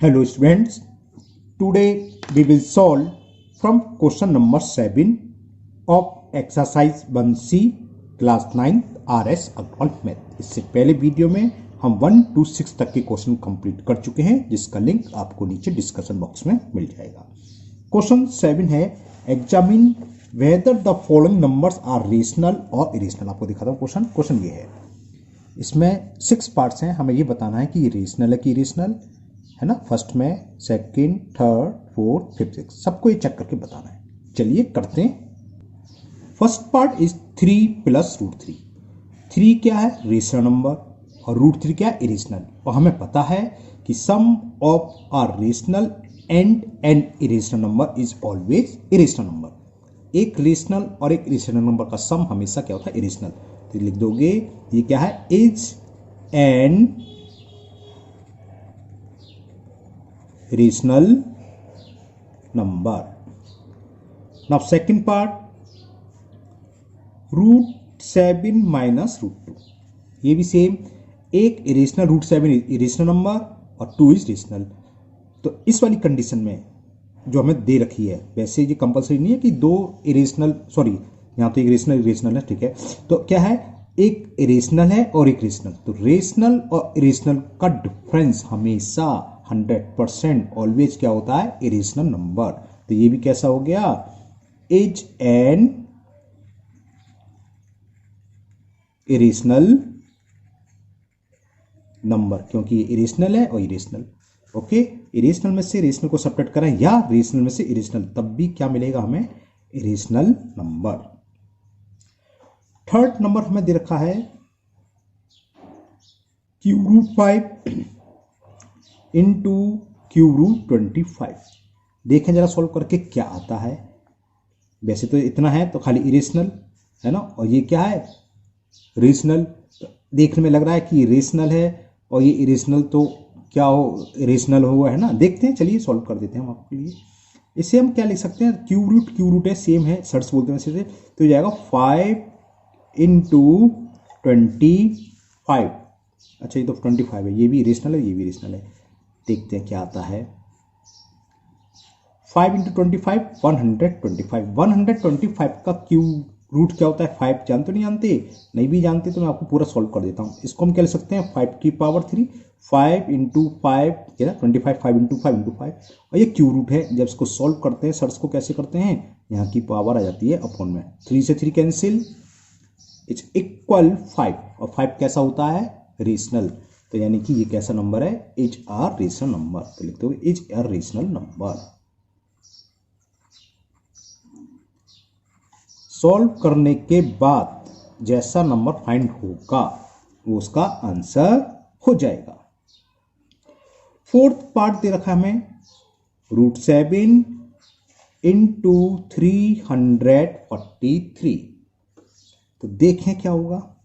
Hello students, today we will solve from question number 7 of exercise 1C class 9 RS Advanced Math। इससे पहले video में हम 1 to 6 तक के क्वेश्चन कंप्लीट कर चुके हैं, जिसका लिंक आपको नीचे डिस्कशन बॉक्स में मिल जाएगा। क्वेश्चन 7 है examine whether the following numbers are rational और इरेशनल। आपको दिखाता हूँ क्वेश्चन ये है, इसमें 6 पार्ट्स हैं। हमें ये बताना है कि ये रेशनल है कि इरेशनल है ना। फर्स्ट में, second, third, fourth, fifth, six, सबको ये चेक करके बताना है। चलिए करते हैं। First part is 3 plus root 3। 3 क्या है? रेशनल नंबर और रूट 3 क्या है? इरेशनल। और हमें पता है कि sum of a rational and an irrational number is always irrational number. एक रेशनल और एक इरेशनल नंबर का सम हमेशा क्या होता है? इरेशनल। तो लिख दोगे ये क्या है? Is an rational number. Now second part, root 7 minus root 2। ये भी सेम, एक इरेशनल रूट 7 इरेशनल नंबर और 2 इज रेशनल। तो इस वाली कंडीशन में जो हमें दे रखी है, वैसे ये कंपलसरी नहीं है कि दो इरेशनल, सॉरी यहाँ तो एक रेशनल है, ठीक है। तो क्या है? एक इरेशनल है और एक रेशनल। तो रेशनल और इरेशनल का डिफरेंस हमेशा 100% ऑलवेज क्या होता है? Irrational number. तो ये भी कैसा हो गया? इज एन इरेशनल नंबर, क्योंकि ये इरेशनल है और इरेशनल। ओके, इरेशनल में से रेशनल को सब्ट्रैक्ट करें या रेशनल में से इरेशनल, तब भी क्या मिलेगा हमें? Irrational number. थर्ड नंबर हमें दे रखा है cube root 5 into cube root 25। देखें जरा सॉल्व करके क्या आता है। वैसे तो इतना है तो खाली इरेशनल है ना, और ये क्या है? रेशनल। तो देखने में लग रहा है कि रेशनल है और ये इरेशनल, तो क्या हो? इरेशनल हुआ है ना। देखते हैं, चलिए सॉल्व कर देते हैं हम आपके लिए। इसे हम क्या लिख सकते हैं? क्यूब रूट है, सेम है, सर्च बोलते हैं वैसे। तो ये जाएगा 5 इंटू 25। अच्छा, ये तो 25 है, ये भी रेशनल है, ये भी रेशनल है। देखते हैं क्या आता है। 5 इंटू 25 125। 125 का क्यूब रूट क्या होता है? 5। जानते नहीं जानते? नहीं भी जानते तो मैं आपको पूरा सॉल्व कर देता हूँ। इसको हम क्या लिख सकते हैं? 5 की पावर 3। 5 इंटू 5 क्या है? 25। 5 इंटू 5 इंटू 5, और ये क्यूब रूट है। जब इसको सॉल्व करते हैं, सर्च को कैसे करते हैं? यहाँ की पावर आ जाती है अपॉन में, 3 से 3 कैंसिल, इट्स इक्वल 5। और 5 कैसा होता है? रेशनल। तो यानी कि ये कैसा नंबर है? Is irrational number. तो लिख दो is irrational number. Solve करने के बाद जैसा नंबर फाइंड होगा वो उसका आंसर हो जाएगा। फोर्थ पार्ट दे रखा है हमें, रूट 7 इंटू 343। तो देखें क्या होगा।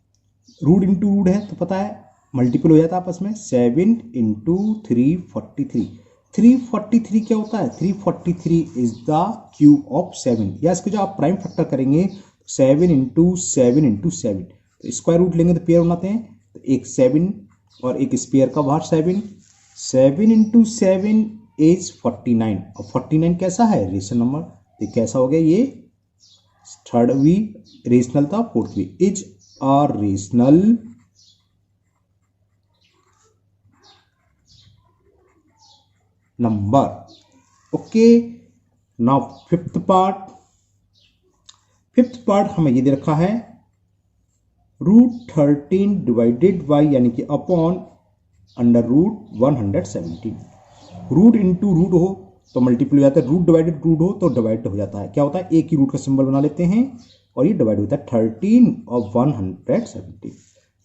रूट इंटू रूट है तो पता है मल्टीपल हो जाता है आपस में। 7 इंटू 343। 343 क्या होता है? 343 इज द क्यूब ऑफ 7। या इसको जो आप प्राइम फैक्टर करेंगे, 7 इंटू 7 इंटू 7, तो स्क्वायर रूट लेंगे तो पेयर बनाते हैं। तो एक 7 और एक स्पेयर का बाहर 7। 7 इंटू 7 इज 49। और 49 कैसा है? Rational number. तो कैसा हो गया? ये थर्ड भी रेशनल था, फोर्थ भी। Is irrational number. Okay, now fifth part हमें ये दे रखा है, रूट 13 डिवाइडेड बाई यानी कि upon under root 117। Root into root हो तो मल्टीपल हो जाता है, रूट डिवाइडेड रूट हो तो डिवाइड हो जाता है। क्या होता है? एक ही रूट का सिंबल बना लेते हैं और ये डिवाइड होता है 13 और 117।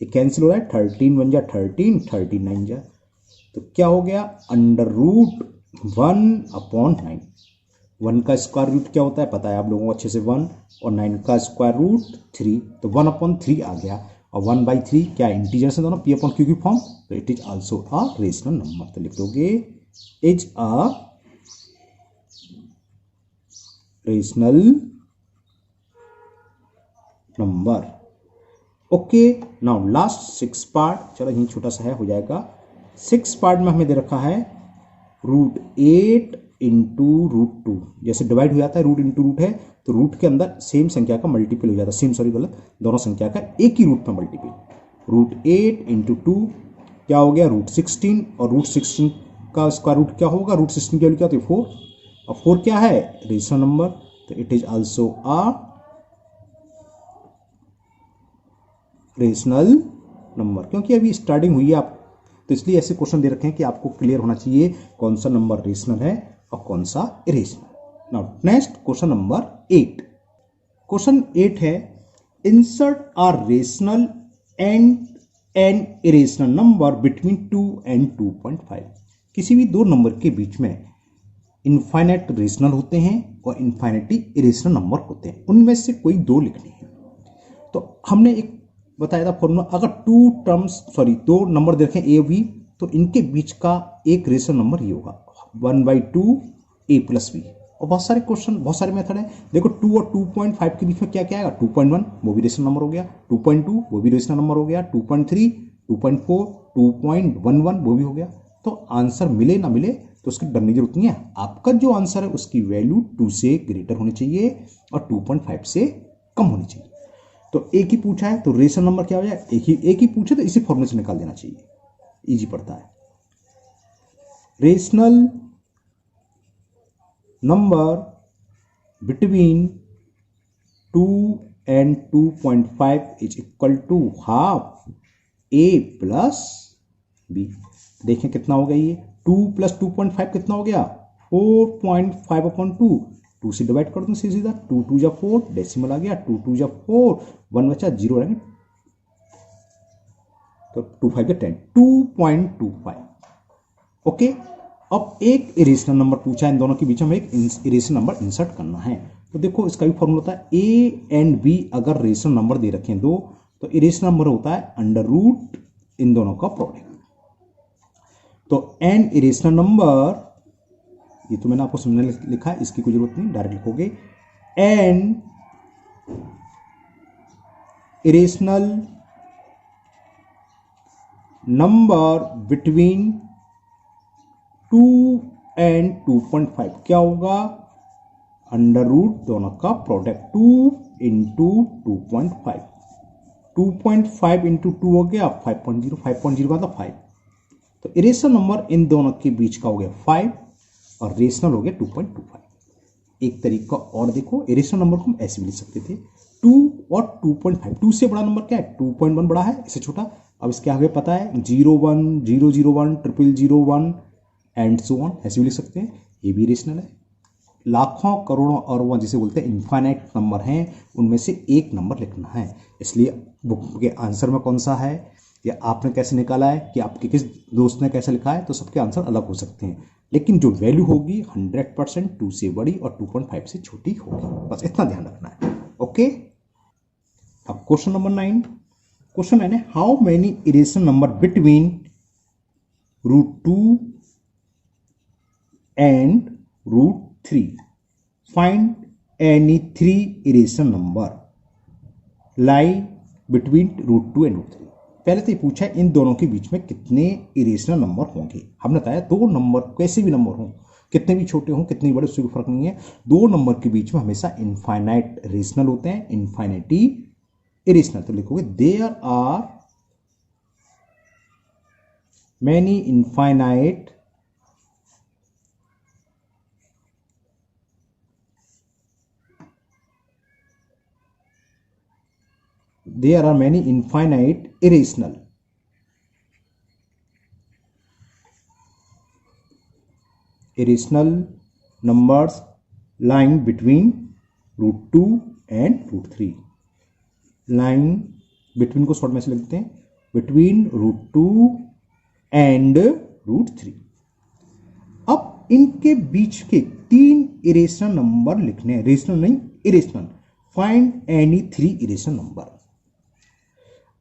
ये कैंसिल हो रहा है, 13 बन जा 13, 39 जा। तो क्या हो गया? Under root 1/9। 1 का स्क्वायर रूट क्या होता है पता है आप लोगों को अच्छे से, 1, और 9 का स्क्वायर रूट 3। तो 1/3 आ गया। और 1/3 क्या? इंटीजर से दोनों, p/q की फॉर्म। तो it is also a rational number. तो लिख दोगे is a rational number. Okay, now last 6 part, चलो यही छोटा सा है, हो जाएगा। 6 पार्ट में हमें दे रखा है √8 इंटू √2, जैसे डिवाइड हो जाता है रूट इंटू रूट है तो रूट के अंदर सेम संख्या का मल्टीपल हो जाता है, गलत, दोनों संख्या का एक ही रूट में मल्टीपल। √8 इंटू 2 क्या हो गया √16, और √16 का स्क्वायर रूट क्या होगा, √16 की वैल्यू क्या होती है 4, और 4 क्या है रेशनल नंबर, तो it is also a rational number, क्योंकि अभी स्टार्टिंग हुई है आप, तो इसलिए ऐसे क्वेश्चन दे रखे हैं कि आपको क्लियर होना चाहिए कौन सा नंबर रेशनल है और कौन सा irrational. Now next question number 8। Question 8 है insert a rational and an irrational number between 2 and 2.5। किसी भी दो नंबर के बीच में इनफाइनाइट रेशनल होते हैं और इनफाइनाइटली इरेशनल नंबर होते हैं, उनमें से कोई दो लिखने हैं। तो हमने एक बताया था फॉर्मूला, अगर दो नंबर देखें ए बी, तो इनके बीच का एक रेशनल नंबर ये होगा 1/2 a + b। और बहुत सारे क्वेश्चन, बहुत सारे मेथड है, देखो 2 और 2.5 के बीच में क्या क्या आएगा, 2.1 वो भी रेशनल नंबर हो गया, 2.2 वो भी रेशनल नंबर हो गया, 2.3, 2.4, 2.11 वो भी हो गया। तो आंसर मिले ना मिले तो उसकी डरने की जरूरत नहीं है, आपका जो आंसर है उसकी वैल्यू 2 से ग्रेटर होनी चाहिए और 2.5 से कम होनी चाहिए। तो एक ही पूछा है तो रेशनल नंबर क्या हो जाए, एक ही पूछे तो इसी फॉर्मूले से निकाल देना चाहिए, इजी पड़ता है। Rational number between 2 and 2.5 is equal to half a + b। देखें कितना हो गया, ये 2 + 2.5 कितना हो गया 4.5/2, 2 से डिवाइड कर दूं सीधा, 2 2 जा 4, डेसिमल आ गया, 2 2 जा 4, 1 बचा, 0 रहेंगे, तो 2 5 10, 2.25। ओके, अब एक इरेशनल नंबर पूछा है, इन दोनों के बीच में एक इरेशनल नंबर इंसर्ट करना है। तो देखो इसका भी फॉर्मूला होता है ए एंड बी, अगर रेशनल नंबर दे रखे हैं दो, तो इरेशनल नंबर होता है अंडर रूट इन दोनों का प्रोडक्ट। तो एन इरेशनल नंबर, ये तो मैंने आपको समझने लिखा है, इसकी कोई जरूरत नहीं, डायरेक्ट लिखोगे N irrational number between 2 and 2.5 क्या होगा, अंडर रूट दोनों का प्रोडक्ट, 2 इंटू 2.5, 2.5 इंटू 2 हो गया 5.0, 5.0 का मतलब 5। तो इरेशनल नंबर इन दोनों के बीच का हो गया 5 और रेशनल हो गया 2.25। एक तरीका और देखो, इरेशनल नंबर को हम ऐसे भी लिख सकते थे 2 और 2.5, 2 से बड़ा नंबर क्या है 2.1 बड़ा है, इससे छोटा। अब इसके आगे पता है 01, 001, 0001 एंड सो ऑन, ऐसे भी लिख सकते हैं, ये भी रेशनल है। लाखों करोड़ों अरबों जिसे बोलते हैं इनफाइनाइट नंबर हैं, उनमें से एक नंबर लिखना है। इसलिए बुक के आंसर में कौन सा है या आपने कैसे निकाला है कि आपके किस दोस्त ने कैसे लिखा है, तो सबके आंसर अलग हो सकते हैं, लेकिन जो वैल्यू होगी 100% 2 से बड़ी और 2.5 से छोटी होगी, बस इतना ध्यान रखना है। ओके, अब क्वेश्चन नंबर 9। क्वेश्चन है how many irrational number between √2 and √3, find any 3 irrational number lie between √2 and √3। पहले तो ये पूछा है इन दोनों के बीच में कितने इरेशनल नंबर होंगे। हमने बताया दो नंबर कैसे भी नंबर हों, कितने भी छोटे हों कितने बड़े, उससे कोई फर्क नहीं है, दो नंबर के बीच में हमेशा इनफाइनाइट रेशनल होते हैं, इनफाइनाइटी इरेशनल। तो लिखोगे there are many infinite there are many infinite irrational numbers lying between √2 and √3। lying between को शॉर्ट में से लिखते हैं between √2 and √3। अब इनके बीच के 3 इरेशनल नंबर लिखने हैं, रेशनल नहीं irrational. Find any 3 irrational number.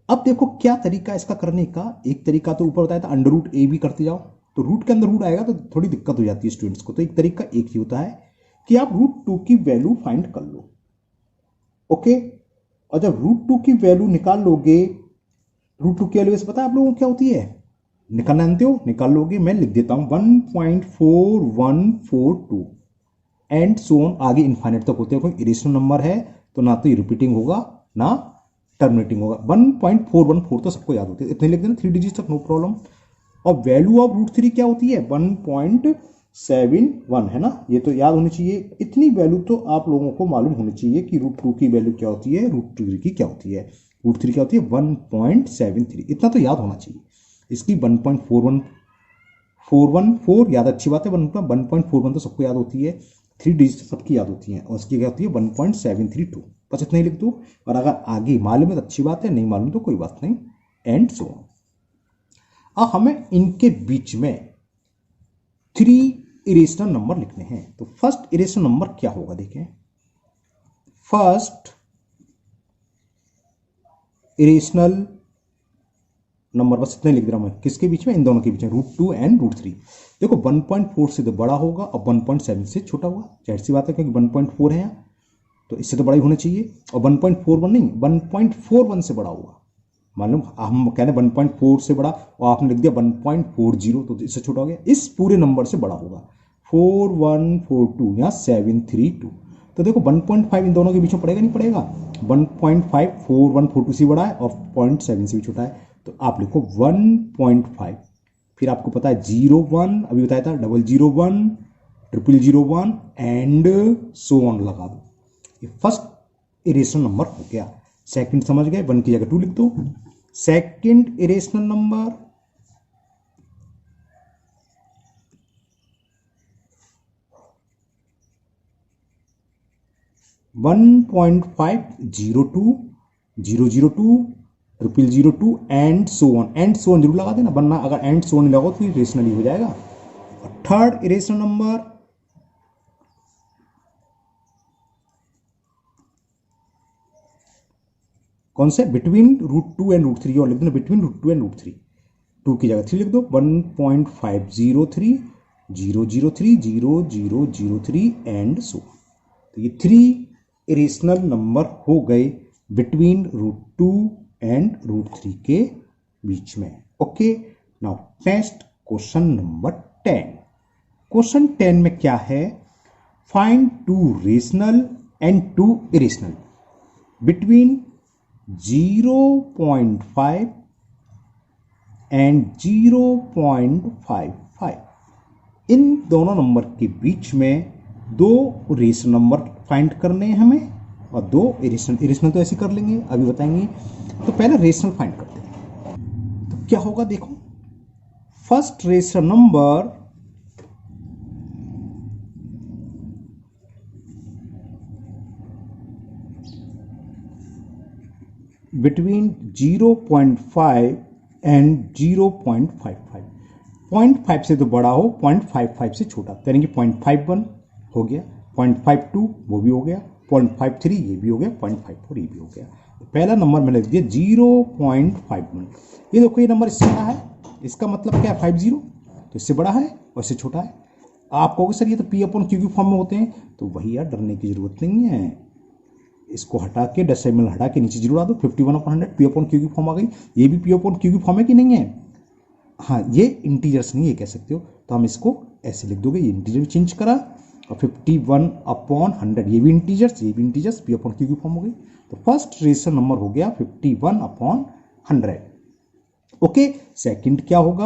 अब देखो क्या तरीका इसका करने का, एक तरीका तो ऊपर बताया था अंडर रूट भी करते जाओ, तो रूट के अंदर रूट आएगा तो थोड़ी दिक्कत हो जाती है स्टूडेंट्स को। तो एक तरीका एक ही होता है कि आप √2 की वैल्यू फाइंड कर लो। ओके, और जब √2 की वैल्यू निकाल लोगे, √2 की वैल्यू पता है आप लोगों को क्या होती है, निकालना जानते हो, निकाल लोगे। मैं लिख देता हूं 1.4142 एंड सो ऑन, आगे इनफाइनाइट तक होते हैं। कोई इरेशनल नंबर है तो ना तो ये रिपीटिंग होगा ना टर्मिनेटिंग होगा। 1.414 तो सबको याद होती है, इतने लिख देना 3 डिजिट तक, नो प्रॉब्लम। और वैल्यू ऑफ रूट 3 क्या होती है? 1.71 है ना, ये तो याद होनी चाहिए। इतनी वैल्यू तो आप लोगों को मालूम होनी चाहिए कि रूट 2 की वैल्यू क्या होती है, रूट 3 की क्या होती है। रूट 3 क्या होती है? 1.73, इतना तो याद होना चाहिए। इसकी 1.414 याद, अच्छी बात है। 1.41 तो सबको याद होती है, 3 डिजिट सबकी याद होती है। और इसकी क्या होती है? 1.732, बस इतना ही लिख दो। और अगर आगे मालूम है तो अच्छी बात है, नहीं मालूम तो कोई बात नहीं, एंड सो ऑन। अब हमें इनके बीच में 3 इरेशनल नंबर लिखने हैं। तो फर्स्ट इरेशनल नंबर क्या होगा? देखें, फर्स्ट इरेशनल नंबर, बस इतना ही लिख रहा हूं मैं, किसके बीच में? इन दोनों के बीच में, रूट 2 एंड रूट 3। देखो 1.4 से तो बड़ा होगा और 1.7 से छोटा होगा, जाहिर सी बात है, क्योंकि 1.4 है यहाँ, तो इससे तो बड़ा ही होना चाहिए। और 1.41 नहीं, 1.41 से बड़ा होगा। मालूम हम कह रहे हैं 1.4 से बड़ा, और आपने लिख दिया 1.40, तो इससे छोटा हो गया। इस पूरे नंबर से बड़ा होगा 4142, यहाँ 732। तो देखो 1.5 इन दोनों के बीच में पड़ेगा, नहीं पड़ेगा? 1.5 4142 से बड़ा है और 0.7 से भी छोटा है, तो आप लिखो 1.5। फिर आपको पता है 01, अभी बताया था, 001, 0001 एंड सो ऑन लगा दो। ये फर्स्ट इरेशनल नंबर हो गया। सेकंड समझ गए? 1 की जगह 2 लिख दो। Second irrational number 1.502, 002, 0002 and so on. And so on जरूर लगा देना, वरना अगर एंड सो ऑन लगाओ तो इरेशनल ही हो जाएगा। थर्ड इरेशनल नंबर कौन से? बिटवीन रूट 2 एंड रूट 3, और लिख देना बिटवीन रूट 2 एंड रूट 3। 2 की जगह 3 लिख दो। 1.503, 003, 0003 एंड सो। तो ये 3 इरेशनल नंबर हो गए बिटवीन रूट 2 एंड रूट 3 के बीच में। Okay, now next question number 10। Question 10 में क्या है? Find 2 rational and 2 irrational between 0.5 and 0.55। इन दोनों नंबर के बीच में 2 रेशनल नंबर फाइंड करने हैं हमें, और 2 इरेशनल। इरेशनल तो ऐसे कर लेंगे, अभी बताएंगे। तो पहले रेशनल फाइंड करते हैं। तो क्या होगा? देखो, first rational number between 0.5 and 0.55। 0.5 से तो बड़ा हो, 0.55 से छोटा, तो यानी कि 0.51 हो गया, 0.52 वो भी हो गया, 0.53 ये भी हो गया, 0.54 ये भी हो गया। तो पहला नंबर मैंने लिख दिया 0.51। ये देखो, ये नंबर इससे बड़ा है, इसका मतलब क्या है? 50, तो इससे बड़ा है और इससे छोटा है। आप कहोगे सर ये तो P/Q की फॉर्म में होते हैं, तो वही यार, डरने की जरूरत नहीं है। इसको हटा के, डेसिमल हटा के नीचे जीरो ला दो, 51/100 P/Q की फॉर्म आ गई। ये भी P/Q की फॉर्म है कि नहीं है? हाँ, ये इंटीजर्स नहीं, ये कह सकते हो, तो हम इसको ऐसे लिख दोगे, ये इंटीजर भी चेंज करा, और 51/100 ये भी इंटीजर्स, ये भी इंटीजर्स, P/Q की फॉर्म हो गई। तो फर्स्ट रेशनल नंबर हो गया 51/100। ओके, सेकंड क्या होगा?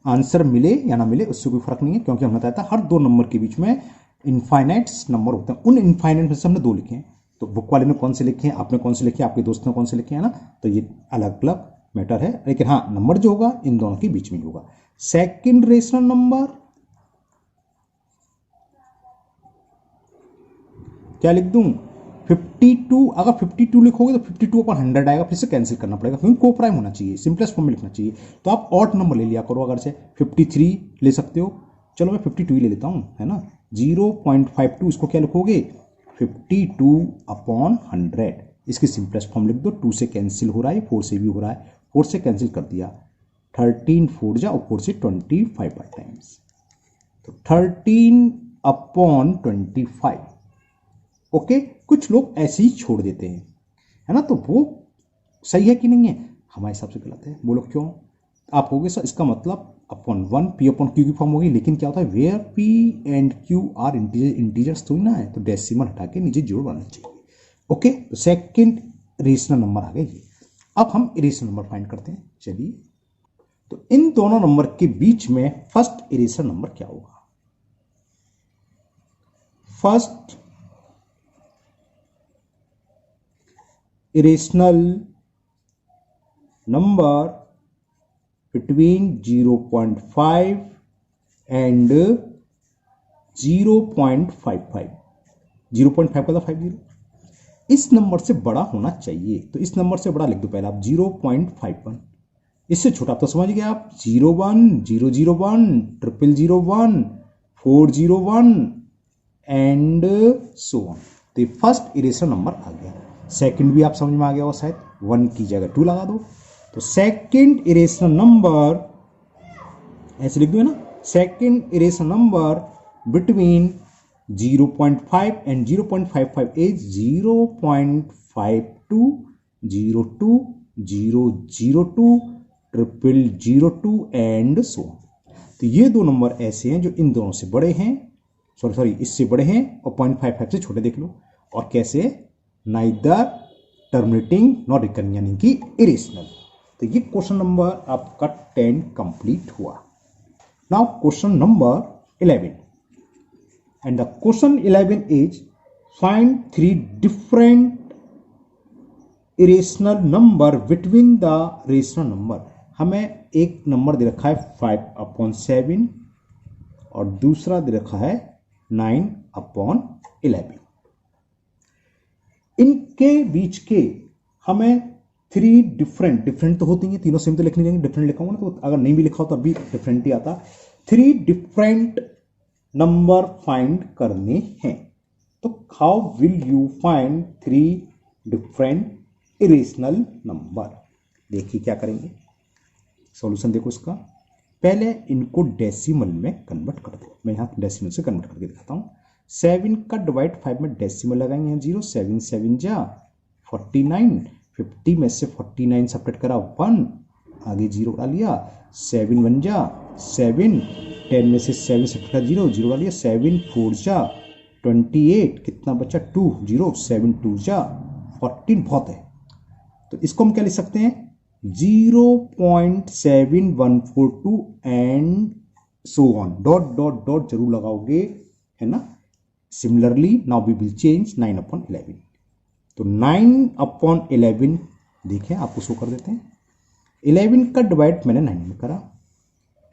आंसर मिले या ना मिले उससे कोई फर्क नहीं है, क्योंकि हमने बताया था हर 2 नंबर के बीच में इनफाइनाइट्स नंबर होते हैं। उन इनफाइनाइट में से हमने 2 लिखे हैं, तो बुक वाले ने कौन से लिखे हैं, आपने कौन से लिखे, आपके दोस्त ने कौन से लिखे हैं ना, तो ये अलग अलग मैटर है, लेकिन हाँ, नंबर जो होगा इन दोनों के बीच में ही होगा। सेकंड रेशनल नंबर क्या लिख दूं? 52। अगर 52 लिखोगे तो 52/100 आएगा, फिर से कैंसिल करना पड़ेगा, क्योंकि को प्राइम होना चाहिए, सिंपलेस्ट फॉर्म में लिखना चाहिए। तो आप ऑड नंबर ले लिया करो, अगर से 53 ले सकते हो, चलो मैं 52 ही ले लेता हूं, है ना। 0.52 इसको क्या लिखोगे? 52/100। इसकी सिंपलेस्ट फॉर्म लिख दो, 2 से कैंसिल हो रहा है, 4 से भी हो रहा है, 4 से कैंसिल कर दिया, 13 4 जा, और 4 से 25 बाई टाइम्स, तो 13/25। ओके, कुछ लोग ऐसे ही छोड़ देते हैं, है ना, तो वो सही है कि नहीं है? हमारे हिसाब से गलत है। बोलो क्यों? आप कहोगे सर इसका मतलब अपॉन 1 पी अपॉन क्यू की फॉर्म होगी, लेकिन क्या होता है where P and Q are integers तो ना है, तो डेसिमल हटा के नीचे जोड़ बनाना चाहिए। ओके, तो सेकंड इरेशनल नंबर आ गया ये। अब हम इरेशनल नंबर फाइंड करते हैं। चलिए, तो इन दोनों नंबर के बीच में फर्स्ट इरेशनल नंबर क्या होगा? First irrational number between 0.5 and 0.55, 0.5 का 50, इस नंबर से बड़ा होना चाहिए। तो इस नंबर से बड़ा लिख दो पहले आप 0.51, इससे छोटा आप तो समझ गए आप 01, 001, 0001, 401 एंड सो ऑन। तो ये फर्स्ट इरेशनल नंबर आ गया। सेकंड भी आप समझ में आ गया होगा शायद, 1 की जगह 2 लगा दो। तो सेकंड इरेशनल नंबर ऐसे लिख दो है ना, second irrational number between 0.5 and 0.55 is 0.52, 02, 002, 0002 and so. तो ये दो नंबर ऐसे हैं जो इन दोनों से बड़े हैं, सॉरी इससे बड़े हैं, और 0.55 से छोटे देख लो। और कैसे? नाइदर टर्मिनेटिंग नॉट रिकरिंग, यानी कि इरेशनल। तो ये क्वेश्चन नंबर आपका 10 कंप्लीट हुआ। Now question number 11, and the question 11 is find 3 different irrational number between the rational number. हमें एक नंबर दे रखा है 5/7 और दूसरा दे रखा है 9/11। इनके बीच के हमें 3 डिफरेंट तो होती हैं, तीनों सेम तो लिखनी रहेंगे, डिफरेंट लिखा होगा ना, तो अगर नहीं भी लिखा हो तब भी डिफरेंट ही आता। 3 डिफरेंट नंबर फाइंड करने हैं। तो how will you find 3 different irrational number? देखिए क्या करेंगे, सॉल्यूशन देखो इसका। पहले इनको डेसिमल में कन्वर्ट कर दो। मैं यहाँ डेसिमल से कन्वर्ट करके दिखाता हूँ। 7 का डिवाइड 5 में डेसिमल लगाएंगे यहाँ 0, 7 7 जा 49, 50 में से 49 सपरेट करा 1, आगे 0 डाल लिया, 7 1 जा 7, 10 में से 7 सपरेट करा 0, 0 डाल लिया, 7 4 जा 28, कितना बचा 2, 0, 7 2 जा 14, बहुत है। तो इसको हम क्या लिख सकते हैं? 0.7142 and so on, dot dot dot जरूर लगाओगे, है ना। Similarly now we will change 9/11। तो 9/11 देखें, आपको शो कर देते हैं। 11 का डिवाइड मैंने 9 में करा,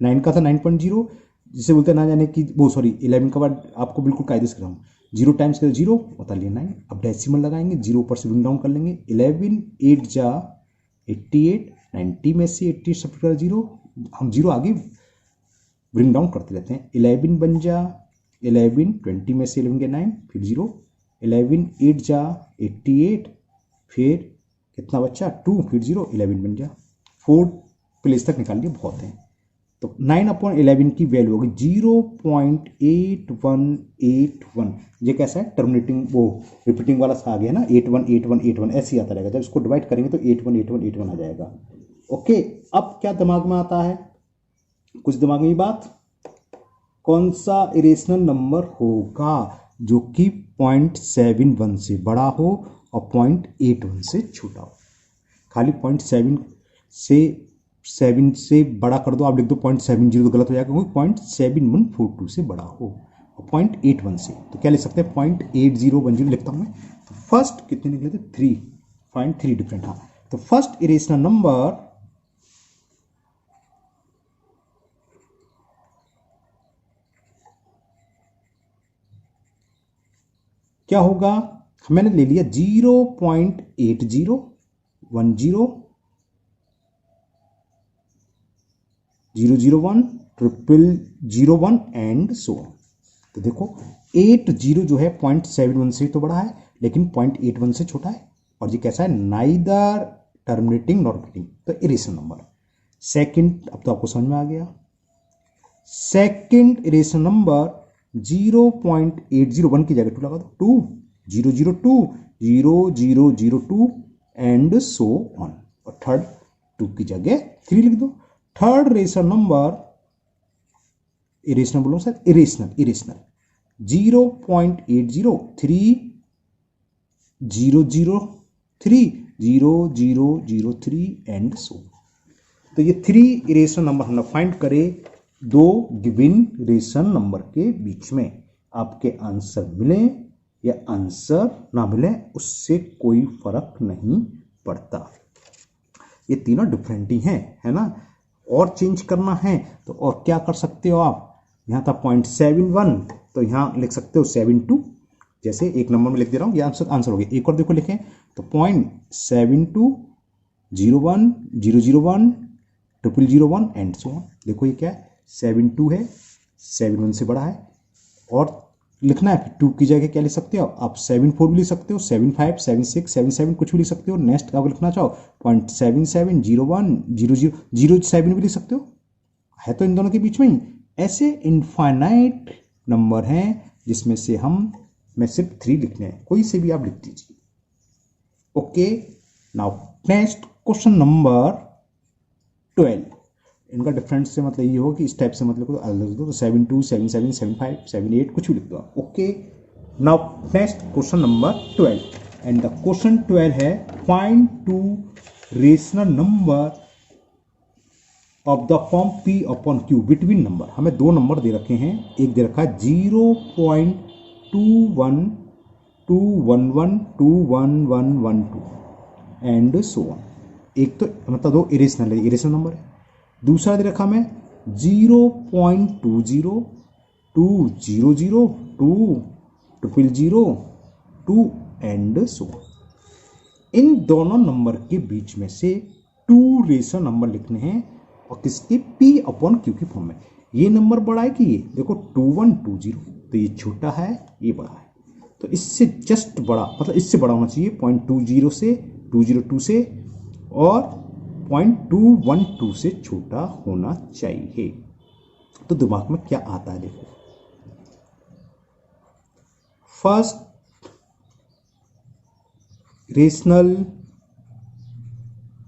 9 का था 9.0, जिसे बोलते ना जाने कि वो सॉरी 11 का बाद आपको बिल्कुल कायदे से कर रहा हूँ, 0 टाइम्स कर 0 बता लिया 9। अब डेसिमल लगाएंगे, 0 पर से ब्रिंग डाउन कर लेंगे, 11 8 जा 88, 90 में से 88 सब्ट्रैक्ट करा 0, हम 0 आगे ब्रिंग डाउन करते रहते हैं। 11 बन जा 11, 20 में से 11 के 9, फिर 0, 11 8 जा 88, फिर कितना बच्चा 2, फिर 0, 11 बन जा 4 प्लेस तक निकाल लिए, बहुत है। तो 9/11 की वैल्यू होगी 0.8181। ये कैसा है? टर्मिनेटिंग वो रिपीटिंग वाला सा आ गया ना, 818181 ऐसे ही आता रहेगा। जब इसको डिवाइड करेंगे तो 818181 आ जाएगा। ओके, अब क्या दिमाग में आता है? कुछ दिमाग में बात, कौन सा इरेशनल नंबर होगा जो कि 0.71 से बड़ा हो और 0.81 से छोटा हो? खाली 0.7 से बड़ा कर दो, आप लिख दो 0.70 तो गलत हो जाएगा, क्योंकि 0.7142 से बड़ा हो और 0.81 से। तो क्या लिख सकते हैं? 0.8010 लिखता हूं मैं। तो फर्स्ट कितने निकले थे? 3, फाइंड 3 डिफरेंट। हाँ, तो फर्स्ट इरेशनल नंबर क्या होगा? मैंने ले लिया 0.8010, 001, 0001 एंड सो ऑन। तो देखो 80 जो है 0.71 से तो बड़ा है, लेकिन 0.81 से छोटा है, और ये कैसा है? नाइदर टर्मिनेटिंग नॉट रिपीटिंग, तो इरेशनल नंबर। सेकंड, अब तो आपको समझ में आ गया। सेकंड इरेशनल नंबर 0.801 की जगह 2 लगा दो, 2, 002, 0002 एंड सो ऑन। और थर्ड 2 की जगह 3 लिख दो। थर्ड रेशनल नंबर, इरेशनल बोलो शायद, इरेशनल 0.8030003 एंड सो। तो ये 3 इरेशनल नंबर हमने फाइंड करे दो गिवन रेशनल नंबर के बीच में। आपके आंसर मिले या आंसर ना मिले उससे कोई फर्क नहीं पड़ता, ये तीनों डिफरेंट ही हैं, है ना। और चेंज करना है तो और क्या कर सकते हो आप, यहाँ था 0.71 तो यहाँ लिख सकते हो 72, जैसे एक नंबर में लिख दे रहा हूँ, ये आंसर हो गया। एक और देखो लिखें तो 0.72 01 001 0001 एंड सो ऑन। देखो ये क्या है, 72 है, 71 से बड़ा है। और लिखना है फिर 2 की जगह क्या लिख सकते हो आप, 74 भी लिख सकते हो, 75 76 77 कुछ भी लिख सकते हो। नेक्स्ट आप लिखना चाहो 0.77 01 00 07 भी लिख सकते हो, है तो इन दोनों के बीच में ही। ऐसे इनफाइनाइट नंबर हैं जिसमें से मैं सिर्फ 3 लिखने हैं, कोई से भी आप लिख दीजिए। Okay, now next question number 12। इनका डिफरेंस से मतलब ये हो कि इस टाइप से मतलब को अलग लिख दो, तो 72 77 75 78 कुछ भी लिख दो आप। Okay, now next question number 12 and the question 12 है find 2 rational number of the form P upon Q between number. हमें 2 नंबर दे रखे हैं, एक दे रखा है 0.21211211112 एंड सो ऑन। एक तो मतलब 2 इरेशनल नंबर है। दूसरा दे रखा हमें 0.2020020002 एंड सो ऑन। इन दोनों नंबर के बीच में से 2 रेशनल नंबर लिखने हैं और किसके, P अपॉन Q की फॉर्म में। ये नंबर बड़ा है कि ये देखो 2120, तो ये छोटा है ये बड़ा है, तो इससे जस्ट बड़ा मतलब इससे बड़ा होना चाहिए 0.20 से 202 से, और 0.212 से छोटा होना चाहिए। तो दिमाग में क्या आता है देखो, फर्स्ट रेशनल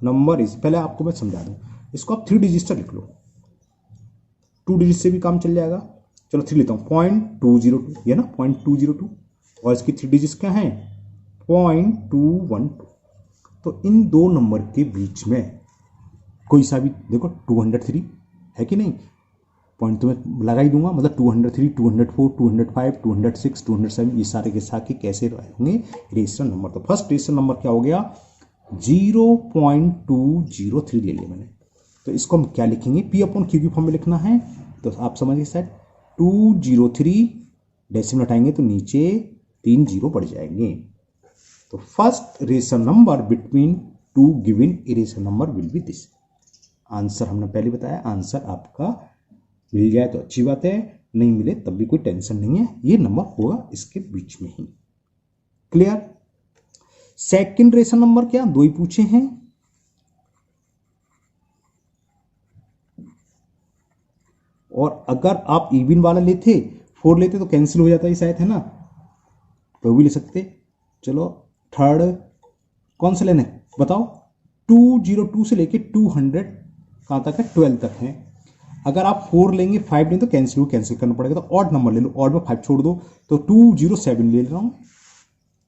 नंबर इज, पहले आपको मैं समझा दूं, इसको आप 3 डिजिट लिख लो, 2 डिजिट से भी काम चल जाएगा। चलो 3 लेता हूं, 0.202 ये ना 0.202, और इसकी 3 डिजिट क्या है 0.212। तो इन 2 नंबर के बीच में कोई सा भी देखो, 203 है कि नहीं, पॉइंट तो मैं लगा ही दूंगा, मतलब 203 204 205 206 207 ये सारे के साथ कैसे होंगे रेशनल नंबर। तो फर्स्ट रेशनल नंबर क्या हो गया 0.203 ले लिया मैंने। तो इसको हम क्या लिखेंगे, P अपॉन Q की फॉर्म में लिखना है, तो आप समझिए शायद 203 डेसिमल हटाएंगे तो नीचे 3 जीरो बढ़ जाएंगे। तो first rational number between 2 given irrational number will be this. Answer हमने पहले बताया, आंसर आपका मिल जाए तो अच्छी बात है, नहीं मिले तब भी कोई टेंशन नहीं है, ये नंबर होगा इसके बीच में ही। क्लियर। सेकंड रेशनल नंबर क्या, 2 ही पूछे हैं, और अगर आप इवन वाला लेते 4 लेते तो कैंसिल हो जाता है शायद, है ना, तो भी ले सकते। चलो थर्ड कौन सा लेना है बताओ, 202 से लेके 200 कहाँ तक है 12 तक है। अगर आप 4 लेंगे 5 लेंगे तो कैंसिल करना पड़ेगा, तो ऑड नंबर ले लो, ऑड में 5 छोड़ दो, तो 207 ले रहा हूं,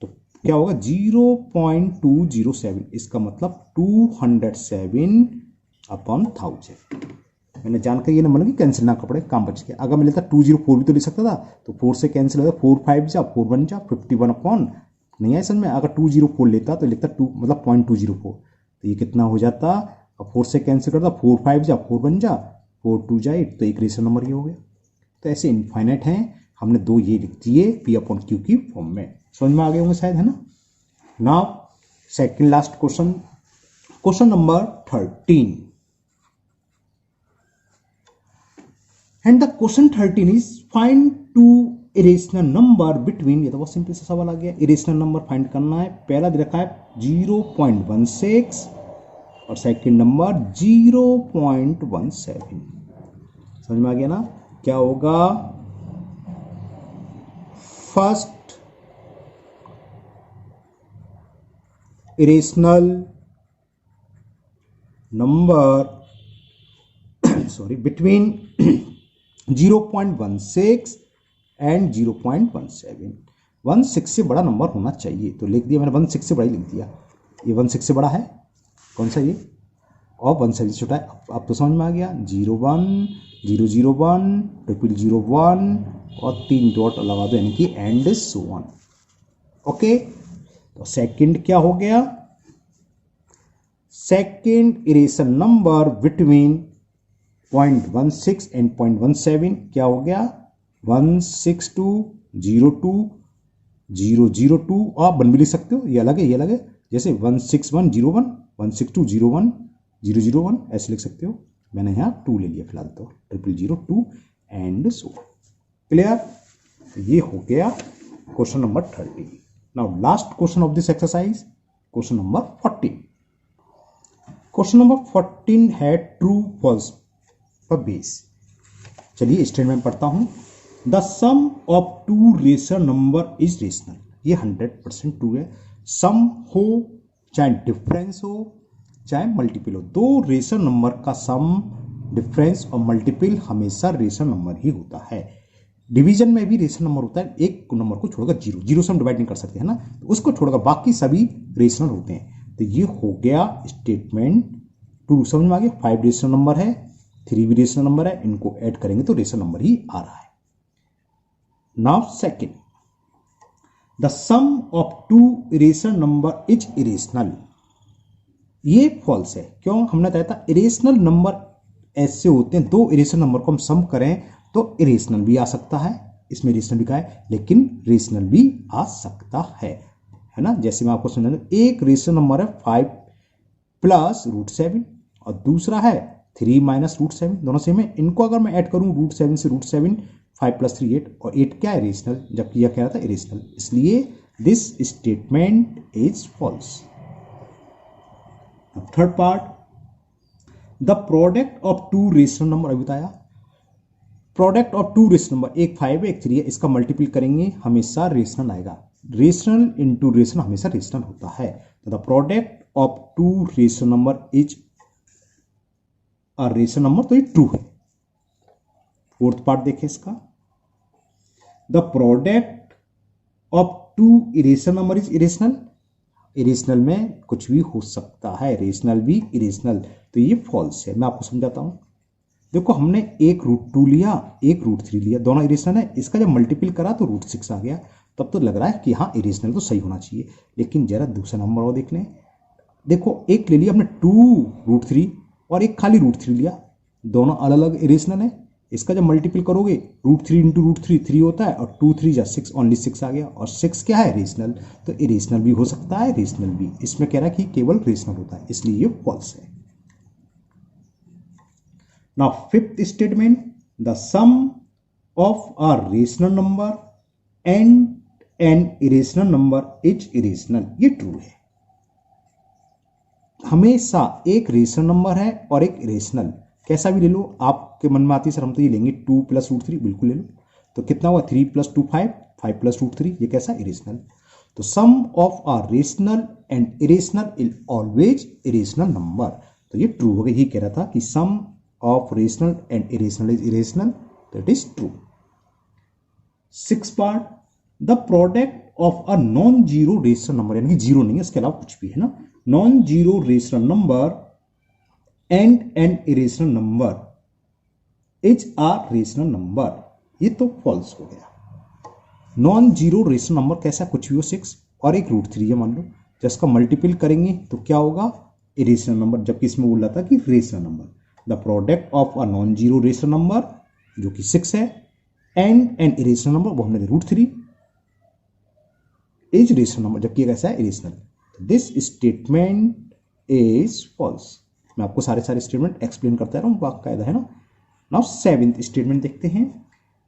तो क्या होगा 0.207, इसका मतलब 207 अपॉन 1000। मैंने जानकर ये नंबर कैंसिल ना कर पड़े, काम बच गया। अगर मैं लेता 204 भी तो ले सकता था, तो 4 से कैंसिल होता, 4 5 जा 4 1 जा 51 अपॉन, नहीं आया समझ में। अगर 204 लेता तो लिखता 2 मतलब 0.204, तो ये कितना हो जाता, अब 4 से कैंसिल करता 4 5 जा 4 1 जा 4 2 जा 8, तो एक रेशनल नंबर ये हो गया। तो ऐसे इनफाइनाइट हैं, हमने 2 ये लिख दिए P अपॉन Q की फॉर्म में। समझ में आ गए होंगे शायद, है ना। Now second last question, question number 13 and the question 13 is find 2 irrational number between, ये तो बहुत सिंपल सा सवाल आ गया, इरेशनल नंबर फाइंड करना है। पहला दे रखा है 0.16 और सेकंड नंबर 0.17। समझ में आ गया ना, क्या होगा, first irrational number sorry, between 0.16 and 0.17। 16 से बड़ा नंबर होना चाहिए, तो लिख दिया मैंने 16 से बड़ा ही लिख दिया। ये 16 से बड़ा है कौन सा, ये, और 17 से छोटा है। अब तो समझ में आ गया। 01 001 0001 और 3 डॉट लगा दो, यानी कि एंड सो ऑन। ओके, तो सेकंड क्या हो गया, सेकंड इरेशन नंबर बिटवीन 0.16 एंड 0.17 क्या हो गया, 16202 002। आप बन भी लिख सकते हो, ये अलग है, ये अलग है। जैसे 16101 16201 001 ऐसे लिख सकते हो। मैंने यहाँ 2 ले लिया फिलहाल, तो 0002 एंड सो। क्लियर, ये हो गया question number 30। Now last question of this exercise, question number 14। Question number 14 है ट्रू फॉल्स पर बेस। चलिए स्टेटमेंट पढ़ता हूं। The sum of two rational number is rational. ये 100% ट्रू है। सम हो चाहे डिफरेंस हो चाहे मल्टीपल हो, दो रेशनल नंबर का सम, डिफरेंस और मल्टीपल हमेशा रेशनल नंबर ही होता है। डिवीजन में भी रेशनल नंबर होता है, एक नंबर को छोड़कर जीरो से हम डिवाइड नहीं कर सकते, है ना, तो उसको छोड़कर बाकी सभी रेशनल होते हैं। तो ये हो गया स्टेटमेंट टू। समझ में आ गया। 5 रेशनल नंबर है, 3 भी रेशनल नंबर है, इनको ऐड करेंगे तो रेशनल नंबर ही आ रहा है। Now second, the sum of two irrational number is irrational. ये फॉल्स है। क्यों, हमने बताया था इरेशनल नंबर ऐसे होते हैं, दो इरेशनल नंबर को हम सम करें तो इरेशनल भी आ सकता है, इसमें रेशनल लिखा है, लेकिन रेशनल भी आ सकता है ना। जैसे मैं आपको समझा दूं, एक रेशनल नंबर है 5 प्लस √7 और दूसरा है 3 माइनस √7, दोनों सेम है। इनको अगर मैं ऐड करूं √7 से √7, 5 प्लस 3 8, और 8 क्या है, रेशनल, जबकि यह कह रहा था इरेशनल, इसलिए this statement is false. Third part, the product of two rational number, अभी बताया product of two rational number, एक 5 है एक 3 है, इसका मल्टीपल करेंगे हमेशा रेशनल आएगा। रेशनल इंटू रेशनल हमेशा रेशनल होता है। तो the product of two rational number is a rational number, तो ये ट्रू है। फोर्थ पार्ट देखें इसका, the product of two irrational number is irrational. Irrational में कुछ भी हो सकता है, रेशनल भी इरेशनल, तो ये फॉल्स है। मैं आपको समझाता हूं। देखो, हमने एक √2 लिया, एक √3 लिया, दोनों इरेशनल है। इसका जब मल्टीपल करा तो √6 आ गया, तब तो लग रहा है कि हाँ इरेशनल तो सही होना चाहिए। लेकिन जरा दूसरा नंबर और देख लें। देखो, एक ले लिया हमने 2√3 और एक खाली √3 लिया, दोनों अलग अलग इरेशनल है। इसका जब मल्टीपल करोगे √3 इंटू √3 3 होता है, और 2 3 6, ओनली 6 आ गया, और 6 क्या है, रेशनल। तो इरेशनल भी हो सकता है, रेशनल भी। इसमें कह रहा है कि केवल रेशनल होता है, इसलिए ये फॉल्स है। Now fifth statement, the sum of a rational number and an irrational number is irrational. ये ट्रू है। हमेशा एक रेशनल नंबर है और एक इरेशनल, कैसा भी ले लो, आपके मन में आती है सर हम तो ये लेंगे 2 प्लस √3, बिल्कुल ले लो। तो कितना हुआ, 3 प्लस 2 5, 5 प्लस √3, ये कैसा, इरेशनल। तो sum of a rational and irrational is always irrational number, तो ये ट्रू हो गया। ये कह रहा था कि sum of rational and irrational is irrational, तो it is true. Six part, the product of a non zero rational number, यानी कि जीरो नहीं है, इसके अलावा कुछ भी है ना, non zero rational number and an irrational number is a rational number, ये तो फॉल्स हो गया। नॉन जीरो रेशनल नंबर कैसा, कुछ भी हो, 6 और एक √3 है मान लो, जिसका मल्टीपल करेंगे तो क्या होगा, इरेशनल नंबर, जबकि इसमें बोल रहा था कि rational number. The product of a non zero rational number जो कि 6 है, एंड एन इरेशनल नंबर, वो हमने √3 इज रेशनल नंबर, जबकि कैसा है, irrational. This statement is false. मैं आपको सारे स्टेटमेंट एक्सप्लेन करता रहा हूं, बाकायदा, है ना। नाउ सेवेंथ स्टेटमेंट देखते हैं,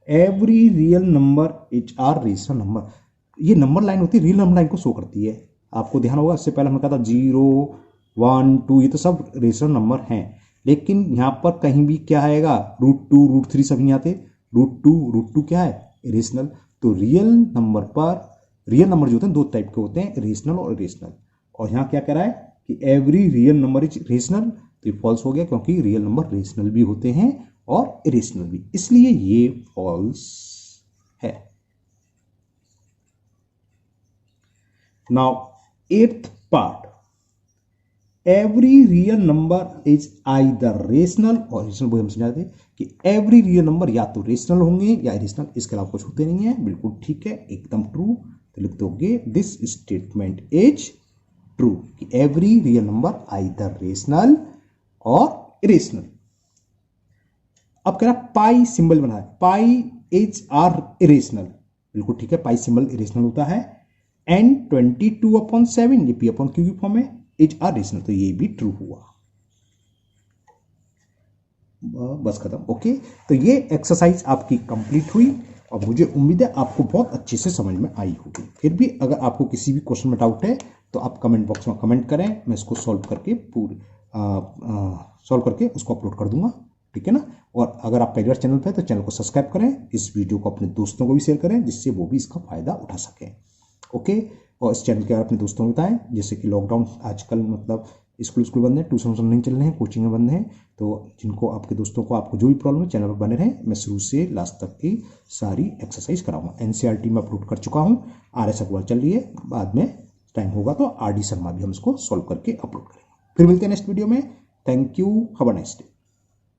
every real number is irrational number. ये नंबर लाइन होती है, रियल नंबर लाइन को शो करती है। आपको ध्यान होगा, इससे पहले हमने कहा था 0 1 2, ये तो सब रेशनल नंबर हैं, लेकिन यहां पर कहीं भी क्या आएगा, √2 √3 सब नहीं आते। √2 क्या है, इरेशनल। तो रियल नंबर जो होते हैं दो टाइप के होते हैं, रेशनल और इरेशनल। और यहां क्या कह रहा है कि every real number is rational, तो ये फॉल्स हो गया, क्योंकि रियल नंबर रेशनल भी होते हैं और इरेशनल भी, इसलिए ये फॉल्स है। Now 8th part, every real number is either rational और इरेशनल। वो हम समझाते हैं कि एवरी रियल नंबर या तो रेशनल होंगे या इरेशनल, इसके अलावा कुछ होते नहीं है। बिल्कुल ठीक है, एकदम ट्रू। तो लिख दोगे दिस स्टेटमेंट इज ट्रू कि every real number either rational और इरेशनल। अब कह रहा पाई सिंबल बना है, पाई इज आर इरेशनल। बिल्कुल ठीक है, पाई सिंबल इरेशनल होता है। एंड 22/7 ये पी अपॉन क्यू की फॉर्म है, इज आर रेशनल, तो ये भी ट्रू हुआ। बस खत्म। ओके, तो ये एक्सरसाइज आपकी कंप्लीट हुई और मुझे उम्मीद है आपको बहुत अच्छे से समझ में आई होगी। फिर भी अगर आपको किसी भी क्वेश्चन में डाउट है तो आप कमेंट बॉक्स में कमेंट करें, मैं इसको सॉल्व करके उसको अपलोड कर दूंगा, ठीक है ना। और अगर आप पहली बार चैनल पर हैं तो चैनल को सब्सक्राइब करें, इस वीडियो को अपने दोस्तों को भी शेयर करें जिससे वो भी इसका फायदा उठा सकें। ओके, और इस चैनल के अपने दोस्तों को बताएं, जैसे कि लॉकडाउन आजकल मतलब स्कूल बंद है, ट्यूशन नहीं चल रहे हैं, कोचिंग बंद है, तो जिनको आपके दोस्तों को आपको जो भी प्रॉब्लम है चैनल पर बने रहें। मैं शुरू से लास्ट तक की सारी एक्सरसाइज कराऊंगा। एनसीईआरटी में अपलोड कर चुका हूँ, RS अग्रवाल चल रही है, बाद में टाइम होगा तो RD शर्मा भी हम इसको सॉल्व करके अपलोड करेंगे। फिर मिलते हैं नेक्स्ट वीडियो में। Thank you, have a nice day.